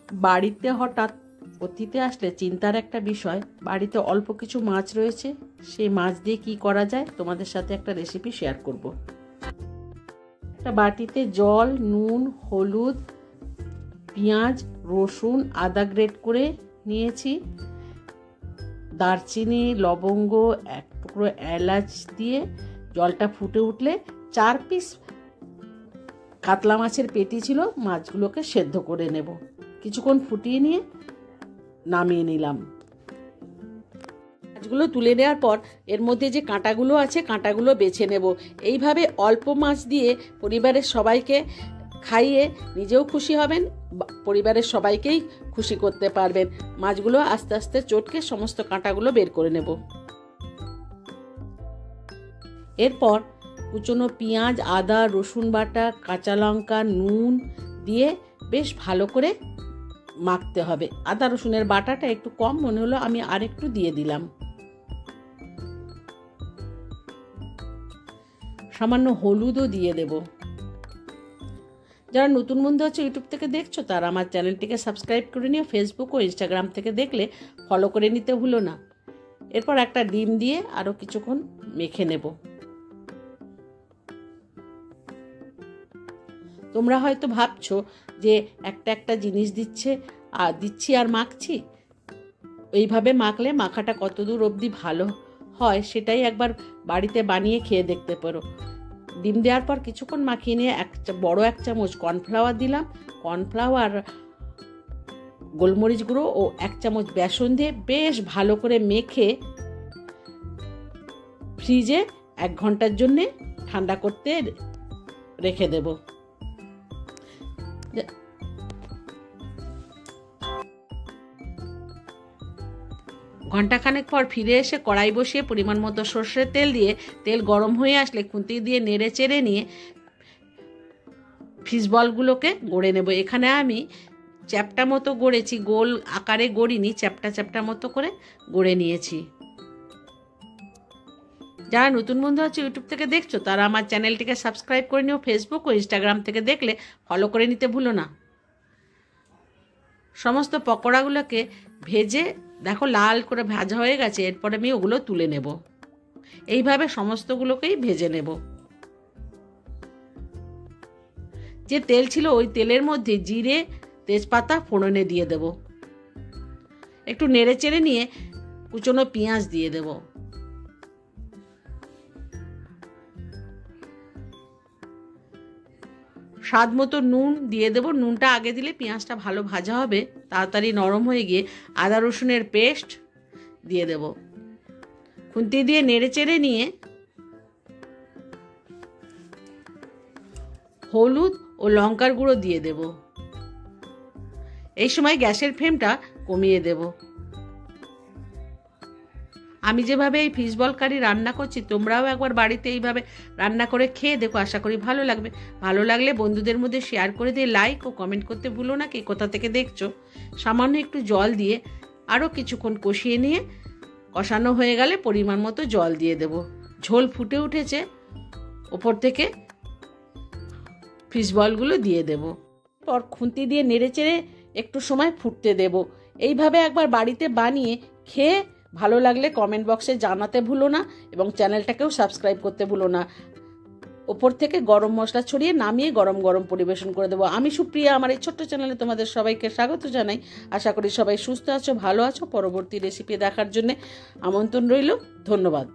বাড়িতে হঠাৎ অতিথি আসলে চিন্তার একটা বিষয়। বাড়িতে অল্প কিছু মাছ রয়েছে, সেই মাছ দিয়ে কি করা যায় তোমাদের সাথে একটা রেসিপি শেয়ার করব। একটা বাটিতে জল, নুন, হলুদ, পেঁয়াজ, রসুন, আদা গ্রেট করে নিয়েছি। দারচিনি, লবঙ্গ, এক টুকরো এলাচ দিয়ে জলটা ফুটে উঠলে 4 পিস কাতলা মাছের পেটি ছিল, মাছগুলোকে সেদ্ধ করে নেব। কিছুক্ষণ ফুটিয়ে নিয়ে নামিয়ে নিলাম। মাছগুলো তুলে নেওয়ার পর এর মধ্যে যে কাঁটাগুলো আছে কাঁটাগুলো বেছে নেব। এইভাবে অল্প মাছ দিয়ে পরিবারের সবাইকে খাইয়ে নিজেও খুশি হবেন, পরিবারের সবাইকেই খুশি করতে পারবেন। মাছগুলো আস্তে আস্তে চটকে সমস্ত কাঁটাগুলো বের করে নেব। এরপর কুচনো পেঁয়াজ, আদা, রসুন বাটা, কাঁচা লঙ্কা, নুন দিয়ে বেশ ভালো করে মাখতে হবে। আদা রসুনের বাটাটা একটু কম মনে হলো, আমি আরেকটু দিয়ে দিলাম। সামান্য হলুদও দিয়ে দেব। যারা নতুন বন্ধু আছে ইউটিউব থেকে দেখছো তারা আমার চ্যানেলটিকে সাবস্ক্রাইব করে নিও। ফেসবুক ও ইনস্টাগ্রাম থেকে দেখলে ফলো করে নিতে ভুলো না। এরপর একটা ডিম দিয়ে আরও কিছুক্ষণ মেখে নেব। তোমরা হয়তো ভাবছো যে একটা একটা জিনিস দিচ্ছি আর মাখছি। এইভাবে মাখলে মাখাটা কতদূর অবধি ভালো হয় সেটাই একবার বাড়িতে বানিয়ে খেয়ে দেখতে পারো। ডিম দেওয়ার পর কিছুক্ষণ মাখিয়ে নিয়ে বড় এক চামচ কর্নফ্লাওয়ার দিলাম। কর্নফ্লাওয়ার, গোলমরিচ গুঁড়ো ও 1 চামচ বেসন দিয়ে বেশ ভালো করে মেখে ফ্রিজে 1 ঘন্টার জন্য ঠান্ডা করতে রেখে দেব। ঘন্টাখানেক পর ফিরে এসে কড়াই বসিয়ে পরিমাণ মতো সর্ষের তেল দিয়ে তেল গরম হয়ে আসলে খুন্তি দিয়ে নেড়ে চেড়ে নিয়ে ফিশ বলগুলোকে গড়ে নেব। এখানে আমি চ্যাপটা মতো গড়েছি, গোল আকারে গড়িনি, চ্যাপটা চ্যাপটা মতো করে গড়ে নিয়েছি। যারা নতুন বন্ধু আছে ইউটিউব থেকে দেখছো তারা আমার চ্যানেলটিকে সাবস্ক্রাইব করে নিও। ফেসবুক ও ইনস্টাগ্রাম থেকে দেখলে ফলো করে নিতে ভুলো না। সমস্ত পকোড়াগুলোকে ভেজে দেখো লাল করে ভাজা হয়ে গেছে। এরপর আমি ওগুলো তুলে নেব। এইভাবে সমস্তগুলোকেই ভেজে নেব। যে তেল ছিল ওই তেলের মধ্যে জিরে, তেজপাতা ফোড়নে দিয়ে দেব। একটু নেড়ে চেড়ে নিয়ে কুচনো পেঁয়াজ দিয়ে দেব। স্বাদ মতো নুন দিয়ে দেব। নুনটা আগে দিলে পেঁয়াজটা ভালো ভাজা হবে, তাড়াতাড়ি নরম হয়ে গিয়ে আদা রসুনের পেস্ট দিয়ে দেব। খুন্তি দিয়ে নেড়ে চেড়ে নিয়ে হলুদ ও লঙ্কার গুঁড়ো দিয়ে দেব। এই সময় গ্যাসের ফ্লেমটা কমিয়ে দেব। আমি যেভাবে এই ফিশ বল কারি রান্না করছি তোমরাও একবার বাড়িতে এইভাবে রান্না করে খেয়ে দেখো, আশা করি ভালো লাগবে। ভালো লাগলে বন্ধুদের মধ্যে শেয়ার করে দিয়ে লাইক ও কমেন্ট করতে ভুলো না কে কোথা থেকে দেখছো। সামান্য একটু জল দিয়ে আরও কিছুক্ষণ কষিয়ে নিয়ে কষানো হয়ে গেলে পরিমাণ মতো জল দিয়ে দেব। ঝোল ফুটে উঠেছে, ওপর থেকে ফিশ বলগুলো দিয়ে দেব। পর খুন্তি দিয়ে নেড়ে চেড়ে একটু সময় ফুটতে দেব। এইভাবে একবার বাড়িতে বানিয়ে খেয়ে ভালো লাগলে কমেন্ট বক্সে জানাতে ভুলো না এবং চ্যানেলটাকেও সাবস্ক্রাইব করতে ভুলো না। ওপর থেকে গরম মশলা ছড়িয়ে নামিয়ে গরম গরম পরিবেশন করে দেবো। আমি সুপ্রিয়া, আমার এই ছোট্ট চ্যানেলে তোমাদের সবাইকে স্বাগত জানাই। আশা করি সবাই সুস্থ আছো, ভালো আছো। পরবর্তী রেসিপি দেখার জন্য আমন্ত্রণ রইল। ধন্যবাদ।